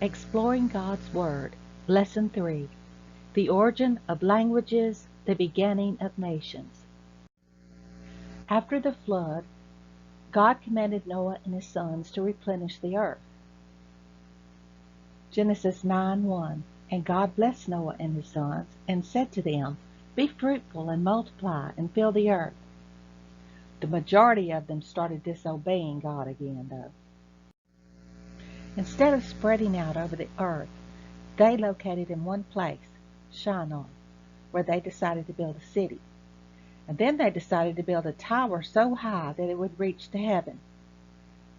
Exploring God's Word, Lesson 3, The Origin of Languages, the Beginning of Nations. After the flood, God commanded Noah and his sons to replenish the earth. Genesis 9:1, And God blessed Noah and his sons, and said to them, Be fruitful and multiply, and fill the earth. The majority of them started disobeying God again, though. Instead of spreading out over the earth, they located in one place, Shinar, where they decided to build a city. And then they decided to build a tower so high that it would reach to heaven.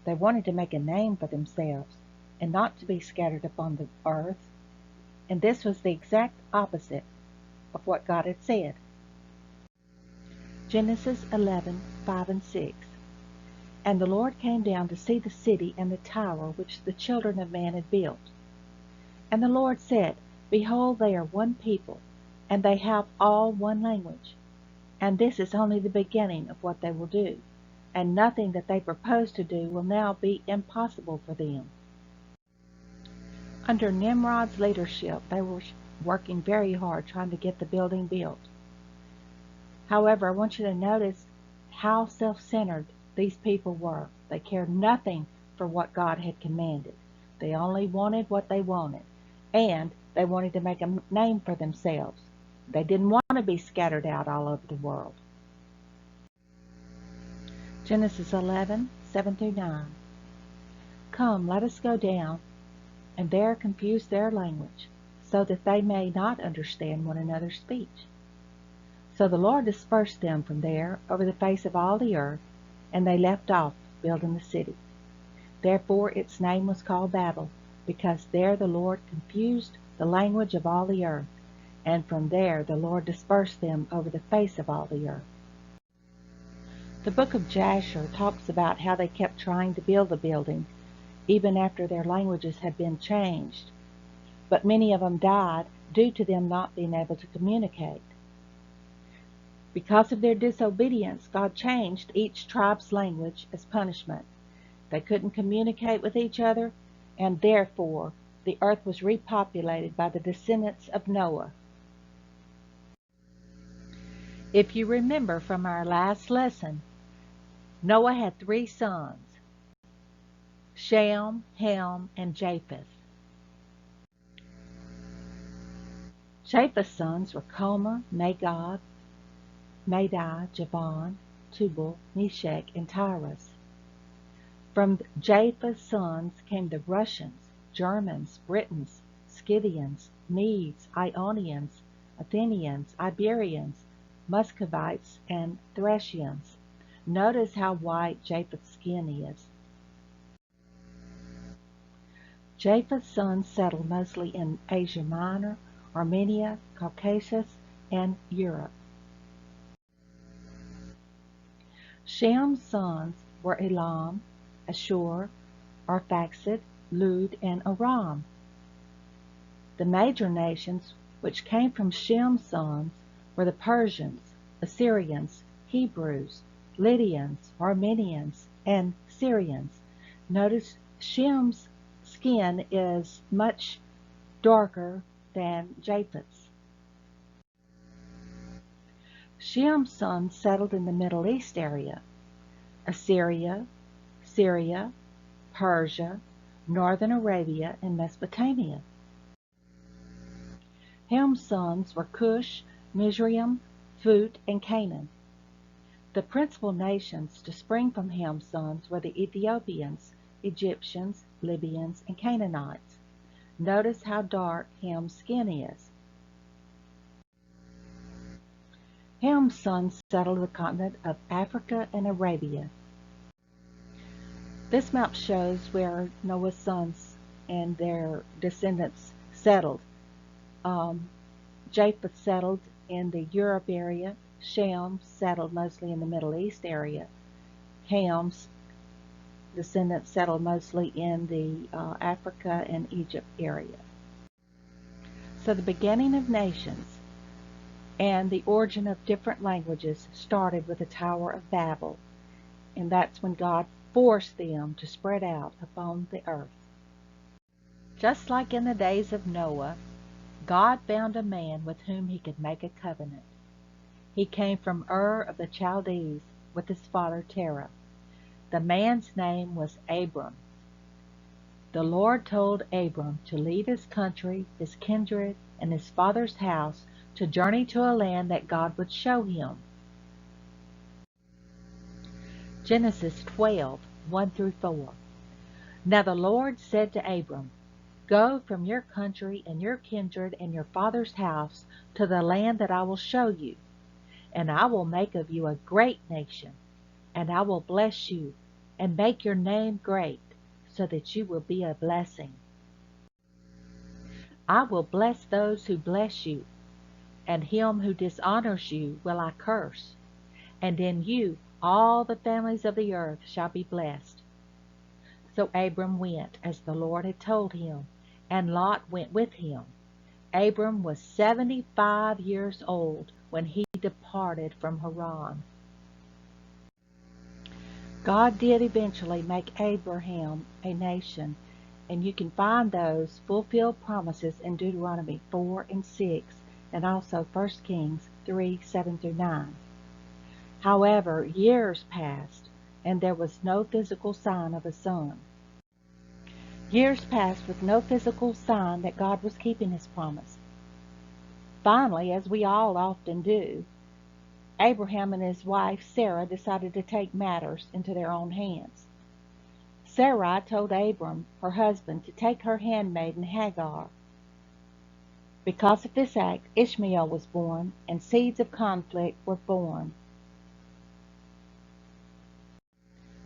They wanted to make a name for themselves and not to be scattered upon the earth. And this was the exact opposite of what God had said. Genesis 11:5 and 6. And the Lord came down to see the city and the tower which the children of man had built. And the Lord said, Behold, they are one people, and they have all one language. And this is only the beginning of what they will do, and nothing that they propose to do will now be impossible for them. Under Nimrod's leadership, they were working very hard trying to get the building built. However, I want you to notice how self-centered these people were. They cared nothing for what God had commanded. They only wanted what they wanted, and they wanted to make a name for themselves. They didn't want to be scattered out all over the world. Genesis 11:7-9. Come, let us go down, and there confuse their language, so that they may not understand one another's speech. So the Lord dispersed them from there over the face of all the earth, and they left off building the city. Therefore its name was called Babel, because there the Lord confused the language of all the earth, and from there the Lord dispersed them over the face of all the earth. The book of Jasher talks about how they kept trying to build the building, even after their languages had been changed. But many of them died due to them not being able to communicate. Because of their disobedience, God changed each tribe's language as punishment. They couldn't communicate with each other, and therefore the earth was repopulated by the descendants of Noah. If you remember from our last lesson, Noah had 3 sons, Shem, Ham, and Japheth. Japheth's sons were Gomer, Magog, Madai, Javan, Tubal, Meshach, and Tiras. From Japheth's sons came the Russians, Germans, Britons, Scythians, Medes, Ionians, Athenians, Iberians, Muscovites, and Thracians. Notice how white Japheth's skin is. Japheth's sons settled mostly in Asia Minor, Armenia, Caucasus, and Europe. Shem's sons were Elam, Ashur, Arphaxad, Lud, and Aram. The major nations which came from Shem's sons were the Persians, Assyrians, Hebrews, Lydians, Armenians, and Syrians. Notice Shem's skin is much darker than Japheth's. Shem's sons settled in the Middle East area: Assyria, Syria, Persia, northern Arabia, and Mesopotamia. Ham's sons were Cush, Mizraim, Phut, and Canaan. The principal nations to spring from Ham's sons were the Ethiopians, Egyptians, Libyans, and Canaanites. Notice how dark Ham's skin is. Ham's sons settled the continent of Africa and Arabia. This map shows where Noah's sons and their descendants settled. Japheth settled in the Europe area. Shem settled mostly in the Middle East area. Ham's descendants settled mostly in the Africa and Egypt area. So the beginning of nations and the origin of different languages started with the Tower of Babel, and that's when God forced them to spread out upon the earth. Just like in the days of Noah, God found a man with whom he could make a covenant. He came from Ur of the Chaldees with his father Terah. The man's name was Abram. The Lord told Abram to leave his country, his kindred, and his father's house to journey to a land that God would show him. Genesis 12, 1 through 4. Now the Lord said to Abram, "Go from your country and your kindred and your father's house to the land that I will show you, and I will make of you a great nation, and I will bless you and make your name great, so that you will be a blessing. I will bless those who bless you, and him who dishonors you will I curse, and in you all the families of the earth shall be blessed." So Abram went, as the Lord had told him, and Lot went with him. Abram was 75 years old when he departed from Haran. God did eventually make Abraham a nation, and you can find those fulfilled promises in Deuteronomy 4 and 6, and also 1 Kings 3, 7 through 9. However, years passed, and there was no physical sign of a son. Years passed with no physical sign that God was keeping his promise. Finally, as we all often do, Abraham and his wife Sarah decided to take matters into their own hands. Sarai told Abram, her husband, to take her handmaiden Hagar. Because of this act, Ishmael was born, and seeds of conflict were born.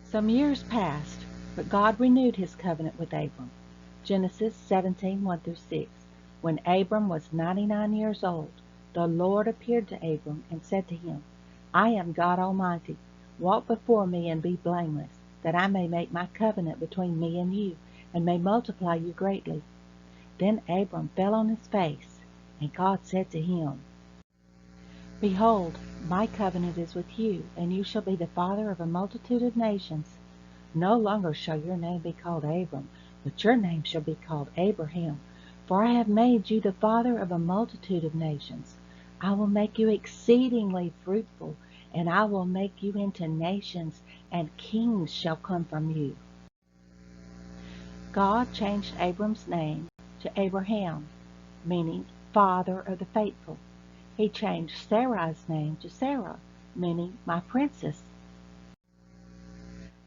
Some years passed, but God renewed his covenant with Abram. Genesis 17, 1 through 6. When Abram was 99 years old, the Lord appeared to Abram and said to him, "I am God Almighty. Walk before me and be blameless, that I may make my covenant between me and you, and may multiply you greatly." Then Abram fell on his face, and God said to him, "Behold, my covenant is with you, and you shall be the father of a multitude of nations. No longer shall your name be called Abram, but your name shall be called Abraham, for I have made you the father of a multitude of nations. I will make you exceedingly fruitful, and I will make you into nations, and kings shall come from you." God changed Abram's name to Abraham, meaning father of the faithful. He changed Sarai's name to Sarah, meaning my princess.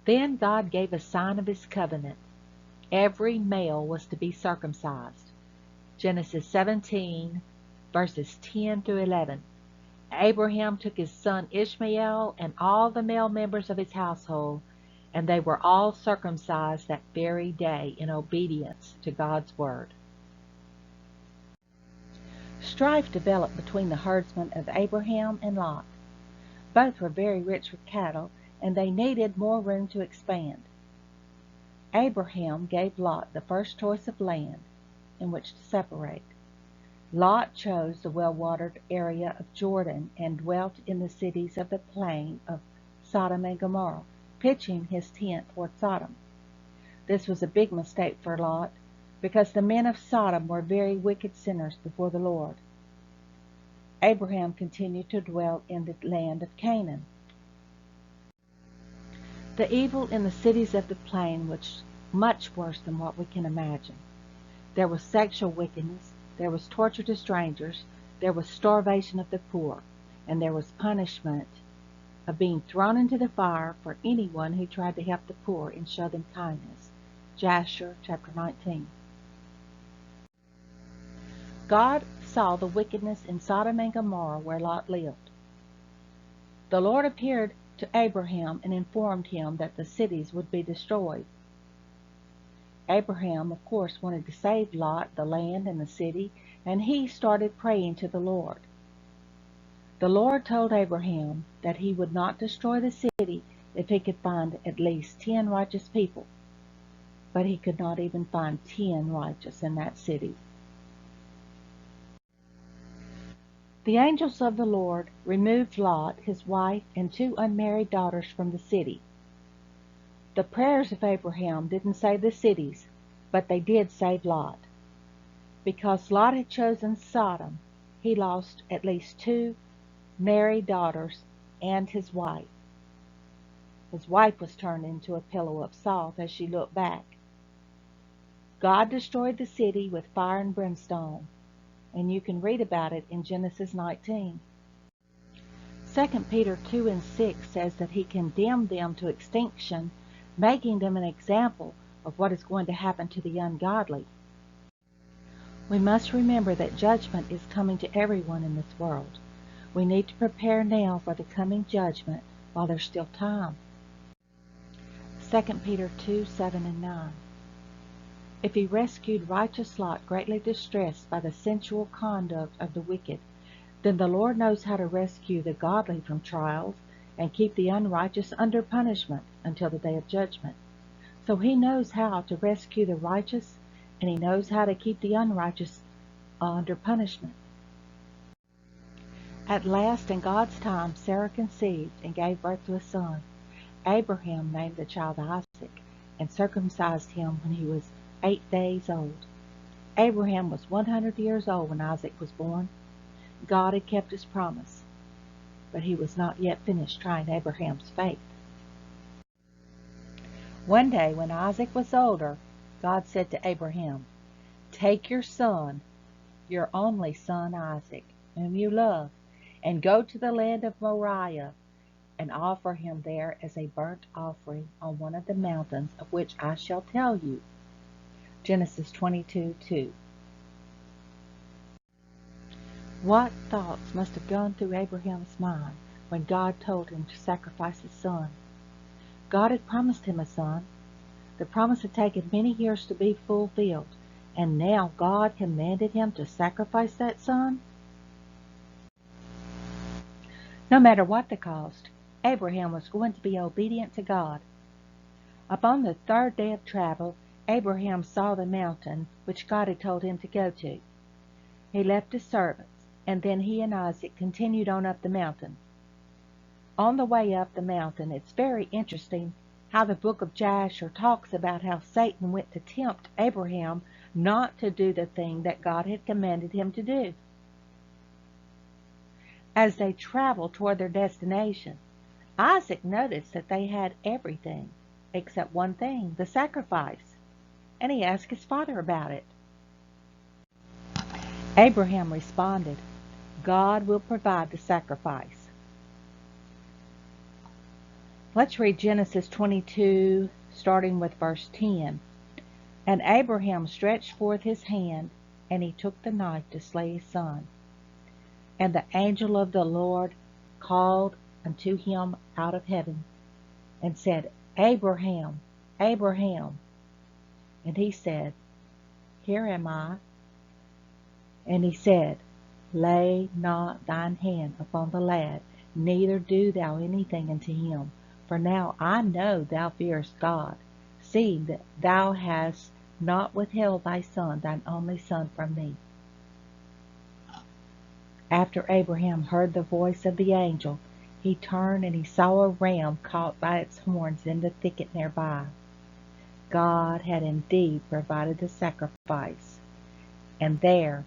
Then God gave a sign of his covenant. Every male was to be circumcised. Genesis 17, verses 10 through 11. Abraham took his son Ishmael and all the male members of his household, and they were all circumcised that very day in obedience to God's word. Strife developed between the herdsmen of Abraham and Lot. Both were very rich with cattle, and they needed more room to expand. Abraham gave Lot the first choice of land in which to separate. Lot chose the well-watered area of Jordan and dwelt in the cities of the plain of Sodom and Gomorrah, pitching his tent toward Sodom. This was a big mistake for Lot, because the men of Sodom were very wicked sinners before the Lord. Abraham continued to dwell in the land of Canaan. The evil in the cities of the plain was much worse than what we can imagine. There was sexual wickedness, there was torture to strangers, there was starvation of the poor, and there was punishment of being thrown into the fire for anyone who tried to help the poor and show them kindness. Jasher chapter 19. God saw the wickedness in Sodom and Gomorrah where Lot lived. The Lord appeared to Abraham and informed him that the cities would be destroyed. Abraham, of course, wanted to save Lot, the land, and the city, and he started praying to the Lord. The Lord told Abraham that he would not destroy the city if he could find at least 10 righteous people, but he could not even find 10 righteous in that city. The angels of the Lord removed Lot, his wife, and 2 unmarried daughters from the city. The prayers of Abraham didn't save the cities, but they did save Lot. Because Lot had chosen Sodom, he lost at least 2 married daughters and his wife. His wife was turned into a pillow of salt as she looked back. God destroyed the city with fire and brimstone, and you can read about it in Genesis 19. 2 Peter 2 and 6 says that he condemned them to extinction, making them an example of what is going to happen to the ungodly. We must remember that judgment is coming to everyone in this world. We need to prepare now for the coming judgment while there's still time. 2 Peter 2, 7 and 9. If he rescued righteous Lot greatly distressed by the sensual conduct of the wicked, then the Lord knows how to rescue the godly from trials and keep the unrighteous under punishment until the day of judgment. So he knows how to rescue the righteous, and he knows how to keep the unrighteous under punishment. At last, in God's time, Sarah conceived and gave birth to a son. Abraham named the child Isaac and circumcised him when he was 8 days old. Abraham was 100 years old when Isaac was born. God had kept his promise, but he was not yet finished trying Abraham's faith. One day, when Isaac was older, God said to Abraham, "Take your son, your only son Isaac, whom you love, and go to the land of Moriah, and offer him there as a burnt offering on one of the mountains of which I shall tell you." Genesis 22:2. What thoughts must have gone through Abraham's mind when God told him to sacrifice his son? God had promised him a son. The promise had taken many years to be fulfilled, and now God commanded him to sacrifice that son? No matter what the cost, Abraham was going to be obedient to God. Upon the 3rd day of travel, Abraham saw the mountain which God had told him to go to. He left his servants, and then he and Isaac continued on up the mountain. On the way up the mountain, it's very interesting how the book of Jasher talks about how Satan went to tempt Abraham not to do the thing that God had commanded him to do. As they traveled toward their destination, Isaac noticed that they had everything except one thing, the sacrifice, and he asked his father about it. Abraham responded, "God will provide the sacrifice." Let's read Genesis 22, starting with verse 10. "And Abraham stretched forth his hand, and he took the knife to slay his son. And the angel of the Lord called unto him out of heaven, and said, Abraham, Abraham. And he said, Here am I. And he said, Lay not thine hand upon the lad, neither do thou anything unto him. For now I know thou fearest God, seeing that thou hast not withheld thy son, thine only son, from me. After Abraham heard the voice of the angel, he turned and he saw a ram caught by its horns in the thicket nearby. God had indeed provided the sacrifice, and there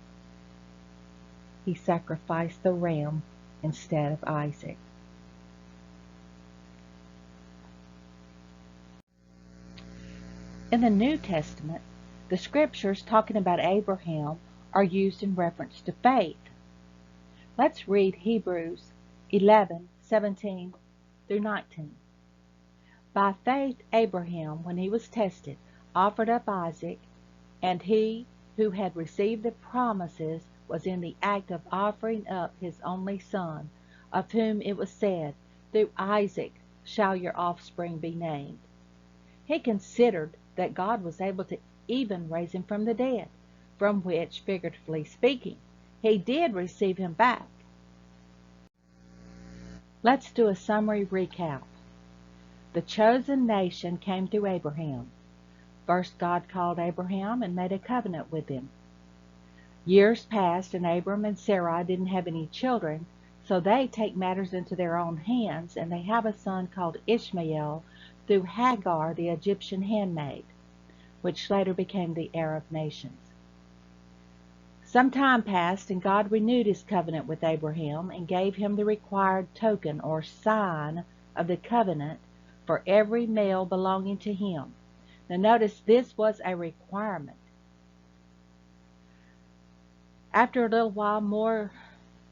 he sacrificed the ram instead of Isaac. In the New Testament, the scriptures talking about Abraham are used in reference to faith. Let's read Hebrews 11:17 through 19. By faith Abraham, when he was tested, offered up Isaac, and he who had received the promises was in the act of offering up his only son, of whom it was said, Through Isaac shall your offspring be named. He considered that God was able to even raise him from the dead, from which, figuratively speaking, he did receive him back. Let's do a summary recap. The chosen nation came through Abraham. First, God called Abraham and made a covenant with him. Years passed, and Abram and Sarai didn't have any children, so they take matters into their own hands, and they have a son called Ishmael through Hagar, the Egyptian handmaid. which later became the Arab nations. Some time passed, and God renewed his covenant with Abraham and gave him the required token or sign of the covenant for every male belonging to him. Now notice this was a requirement. After a little while more,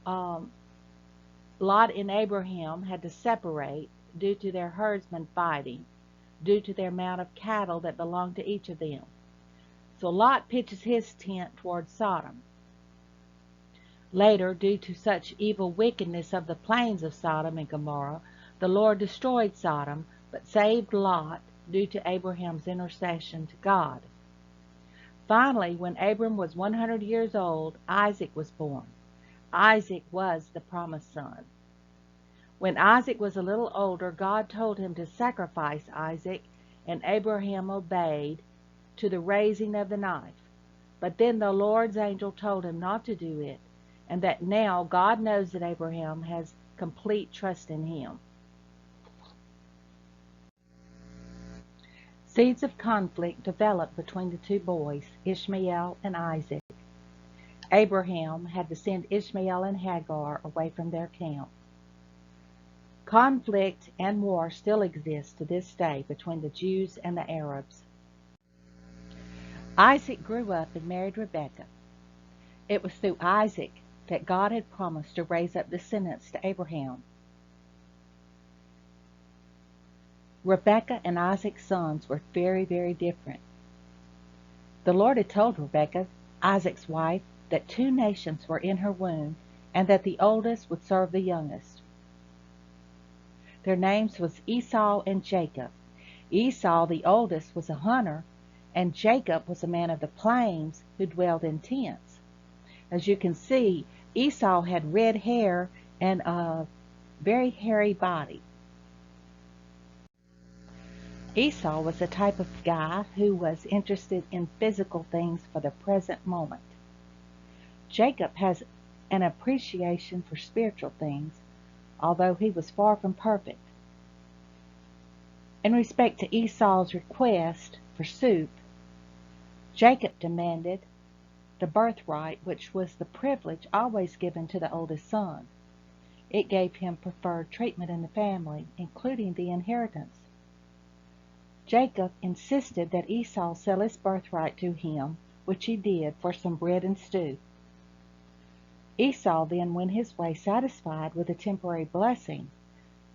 Lot and Abraham had to separate due to their herdsmen fighting, due to the amount of cattle that belonged to each of them. So Lot pitches his tent toward Sodom. Later, due to such evil wickedness of the plains of Sodom and Gomorrah, the Lord destroyed Sodom, but saved Lot due to Abraham's intercession to God. Finally, when Abram was 100 years old, Isaac was born. Isaac was the promised son. When Isaac was a little older, God told him to sacrifice Isaac, and Abraham obeyed to the raising of the knife. But then the Lord's angel told him not to do it, and that now God knows that Abraham has complete trust in him. Seeds of conflict developed between the two boys, Ishmael and Isaac. Abraham had to send Ishmael and Hagar away from their camp. Conflict and war still exist to this day between the Jews and the Arabs. Isaac grew up and married Rebekah. It was through Isaac that God had promised to raise up descendants to Abraham. Rebekah and Isaac's sons were very, very different. The Lord had told Rebekah, Isaac's wife, that 2 nations were in her womb, and that the oldest would serve the youngest. Their names was Esau and Jacob. Esau, the oldest, was a hunter, and Jacob was a man of the plains who dwelled in tents. As you can see, Esau had red hair and a very hairy body. Esau was the type of guy who was interested in physical things for the present moment. Jacob has an appreciation for spiritual things, although he was far from perfect. In respect to Esau's request for soup, Jacob demanded the birthright, which was the privilege always given to the oldest son. It gave him preferred treatment in the family, including the inheritance. Jacob insisted that Esau sell his birthright to him, which he did for some bread and stew. Esau then went his way satisfied with a temporary blessing,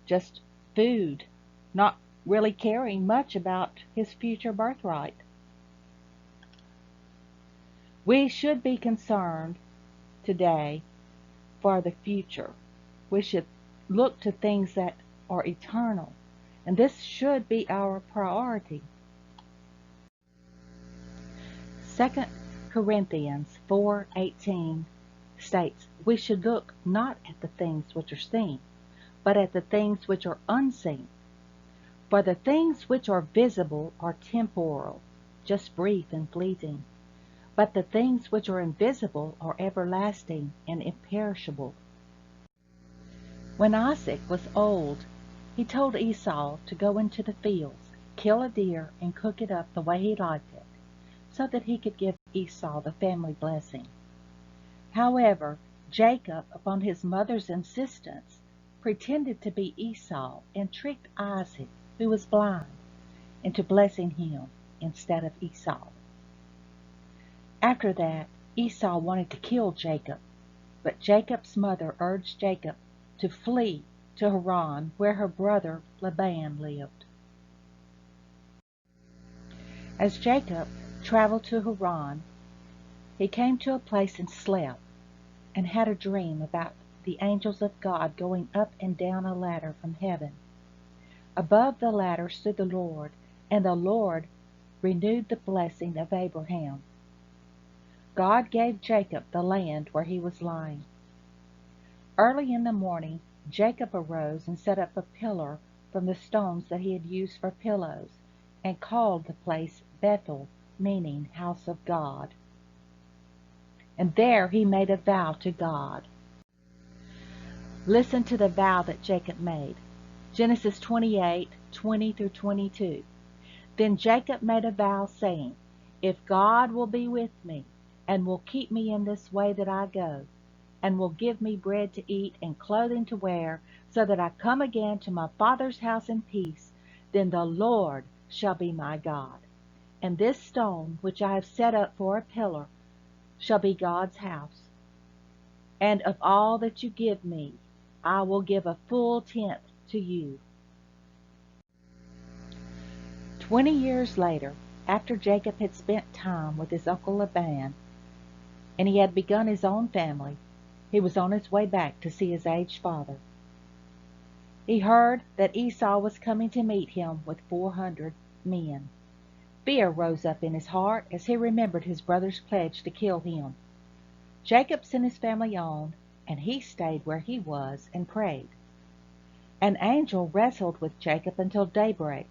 just food, not really caring much about his future birthright. We should be concerned today for the future. We should look to things that are eternal, and this should be our priority. 2 Corinthians 4:18 states, we should look not at the things which are seen, but at the things which are unseen. For the things which are visible are temporal, just brief and fleeting. But the things which are invisible are everlasting and imperishable. When Isaac was old, he told Esau to go into the fields, kill a deer, and cook it up the way he liked it, so that he could give Esau the family blessing. However, Jacob, upon his mother's insistence, pretended to be Esau and tricked Isaac, who was blind, into blessing him instead of Esau. After that, Esau wanted to kill Jacob, but Jacob's mother urged Jacob to flee to Haran, where her brother Laban lived. As Jacob traveled to Haran, he came to a place and slept, and had a dream about the angels of God going up and down a ladder from heaven. Above the ladder stood the Lord, and the Lord renewed the blessing of Abraham. God gave Jacob the land where he was lying. Early in the morning, Jacob arose and set up a pillar from the stones that he had used for pillows, and called the place Bethel, meaning house of God. And there he made a vow to God. Listen to the vow that Jacob made. Genesis 28:20-22. Then Jacob made a vow, saying, If God will be with me, and will keep me in this way that I go, and will give me bread to eat and clothing to wear, so that I come again to my Father's house in peace, then the Lord shall be my God. And this stone which I have set up for a pillar shall be God's house. And of all that you give me, I will give a full tenth to you. 20 years later, after Jacob had spent time with his uncle Laban, and he had begun his own family, he was on his way back to see his aged father. He heard that Esau was coming to meet him with 400 men. Fear rose up in his heart as he remembered his brother's pledge to kill him. Jacob sent his family on, and he stayed where he was and prayed. An angel wrestled with Jacob until daybreak.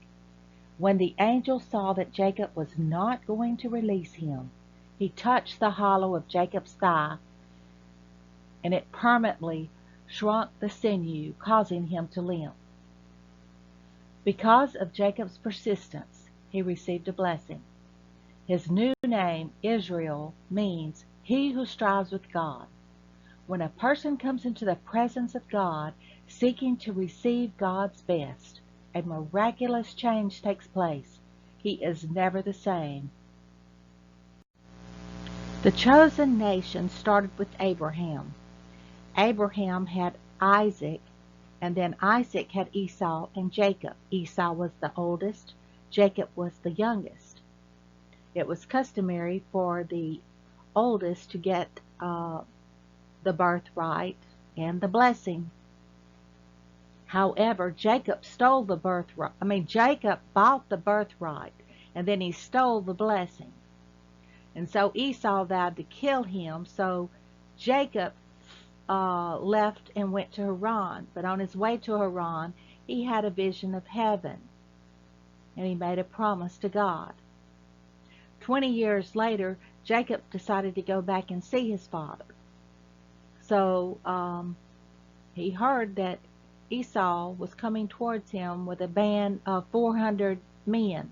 When the angel saw that Jacob was not going to release him, he touched the hollow of Jacob's thigh, and it permanently shrunk the sinew, causing him to limp. Because of Jacob's persistence, he received a blessing. His new name, Israel, means he who strives with God. When a person comes into the presence of God, seeking to receive God's best, a miraculous change takes place. He is never the same. The chosen nation started with Abraham. Abraham had Isaac, and then Isaac had Esau and Jacob. Esau was the oldest, Jacob was the youngest. It was customary for the oldest to get the birthright and the blessing. However, Jacob stole the birthright. Jacob bought the birthright, and then he stole the blessing. And so Esau vowed to kill him, so Jacob left and went to Haran. But on his way to Haran, he had a vision of heaven, and he made a promise to God. 20 years later, Jacob decided to go back and see his father. So he heard that Esau was coming towards him with a band of 400 men.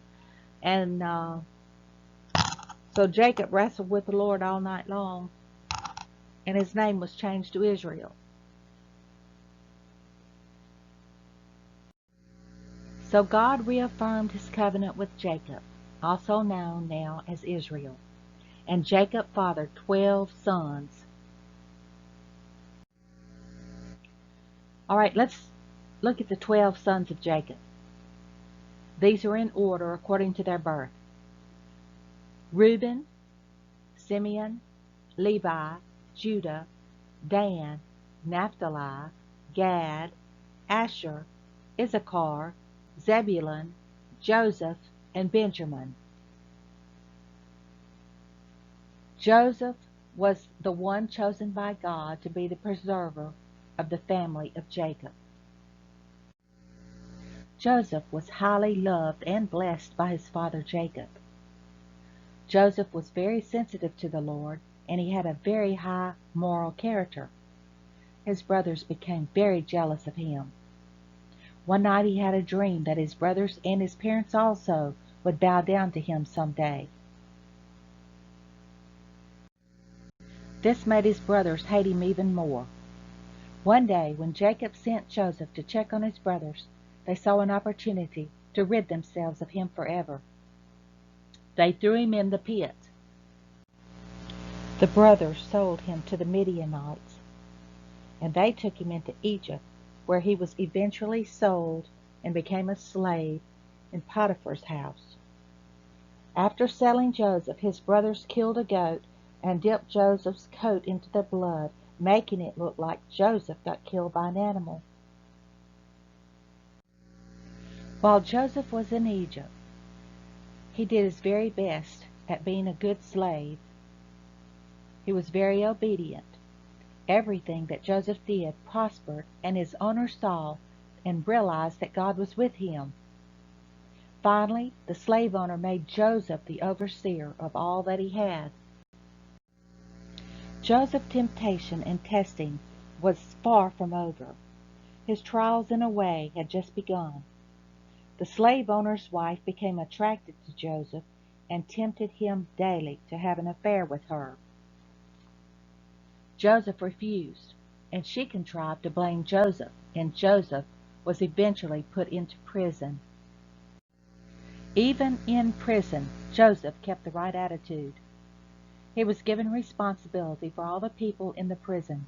And so Jacob wrestled with the Lord all night long, and his name was changed to Israel. So God reaffirmed his covenant with Jacob, also known now as Israel. And Jacob fathered 12 sons. All right, let's look at the 12 sons of Jacob. These are in order according to their birth: Reuben, Simeon, Levi, Judah, Dan, Naphtali, Gad, Asher, Issachar, Zebulun, Joseph, and Benjamin. Joseph was the one chosen by God to be the preserver of the family of Jacob. Joseph was highly loved and blessed by his father Jacob. Joseph was very sensitive to the Lord, and he had a very high moral character. His brothers became very jealous of him. One night he had a dream that his brothers and his parents also would bow down to him someday. This made his brothers hate him even more. One day, when Jacob sent Joseph to check on his brothers, they saw an opportunity to rid themselves of him forever. They threw him in the pit. The brothers sold him to the Midianites, and they took him into Egypt, where he was eventually sold and became a slave in Potiphar's house. After selling Joseph, his brothers killed a goat and dipped Joseph's coat into the blood, making it look like Joseph got killed by an animal. While Joseph was in Egypt, he did his very best at being a good slave. He was very obedient. Everything that Joseph did prospered, and his owner saw and realized that God was with him. Finally, the slave owner made Joseph the overseer of all that he had. Joseph's temptation and testing was far from over. His trials, in a way, had just begun. The slave owner's wife became attracted to Joseph, and tempted him daily to have an affair with her. Joseph refused, and she contrived to blame Joseph, and Joseph was eventually put into prison. Even in prison, Joseph kept the right attitude. He was given responsibility for all the people in the prison.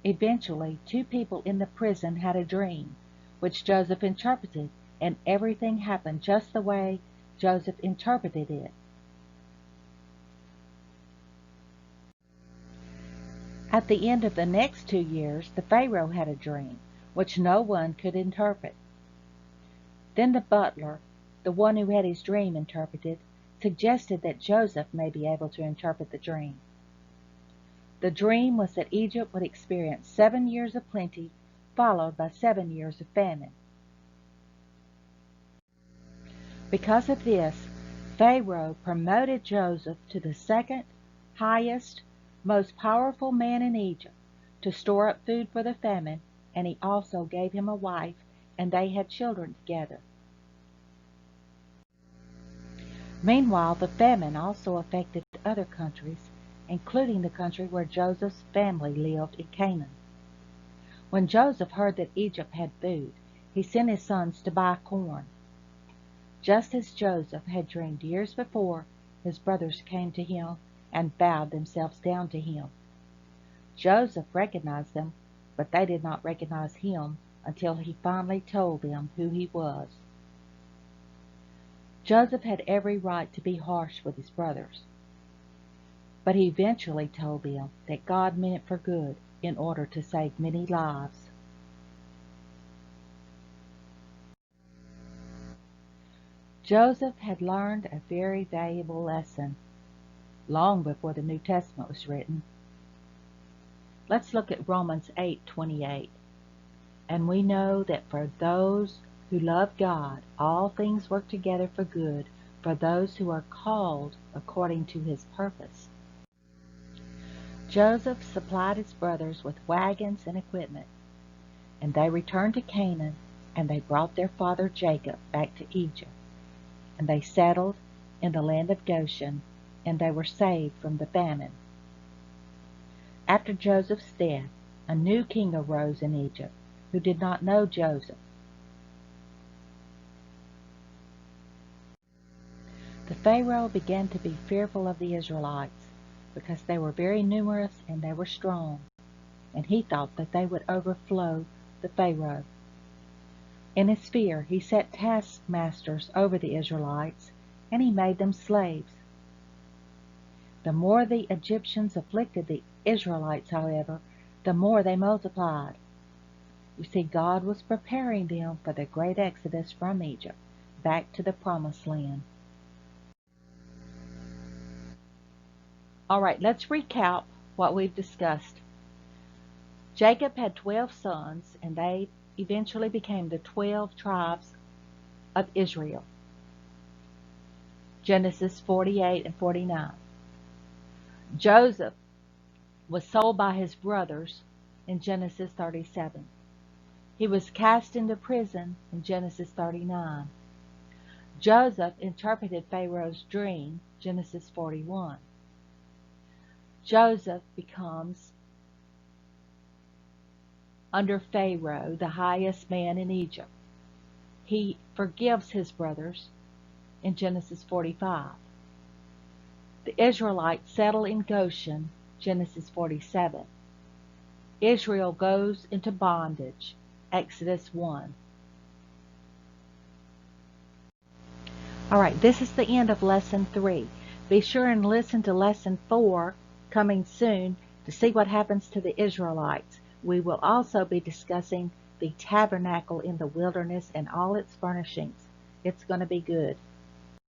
Eventually, 2 people in the prison had a dream, which Joseph interpreted, and everything happened just the way Joseph interpreted it. At the end of the next 2 years, the Pharaoh had a dream, which no one could interpret. Then the butler, the one who had his dream interpreted, suggested that Joseph may be able to interpret the dream. The dream was that Egypt would experience 7 years of plenty, followed by 7 years of famine. Because of this, Pharaoh promoted Joseph to the second highest, most powerful man in Egypt to store up food for the famine, and he also gave him a wife, and they had children together. Meanwhile, the famine also affected other countries, including the country where Joseph's family lived in Canaan. When Joseph heard that Egypt had food, he sent his sons to buy corn. Just as Joseph had dreamed years before, his brothers came to him and bowed themselves down to him. Joseph recognized them, but they did not recognize him until he finally told them who he was. Joseph had every right to be harsh with his brothers, but he eventually told them that God meant it for good in order to save many lives. Joseph had learned a very valuable lesson long before the New Testament was written. Let's look at Romans 8:28. And we know that for those who love God, all things work together for good, for those who are called according to his purpose. Joseph supplied his brothers with wagons and equipment, and they returned to Canaan, and they brought their father Jacob back to Egypt, and they settled in the land of Goshen, and they were saved from the famine. After Joseph's death, a new king arose in Egypt, who did not know Joseph. The Pharaoh began to be fearful of the Israelites, because they were very numerous and they were strong, and he thought that they would overflow the Pharaoh. In his fear, he set taskmasters over the Israelites, and he made them slaves. The more the Egyptians afflicted the Israelites, however, the more they multiplied. You see, God was preparing them for the great exodus from Egypt, back to the Promised Land. All right, let's recap what we've discussed. Jacob had 12 sons, and they eventually became the 12 tribes of Israel. Genesis 48 and 49. Joseph was sold by his brothers in Genesis 37. He was cast into prison in Genesis 39. Joseph interpreted Pharaoh's dream, Genesis 41. Joseph becomes, under Pharaoh, the highest man in Egypt. He forgives his brothers in Genesis 45. The Israelites settle in Goshen, Genesis 47. Israel goes into bondage, Exodus 1. All right, this is the end of Lesson 3. Be sure and listen to Lesson 4 coming soon to see what happens to the Israelites. We will also be discussing the tabernacle in the wilderness and all its furnishings. It's going to be good.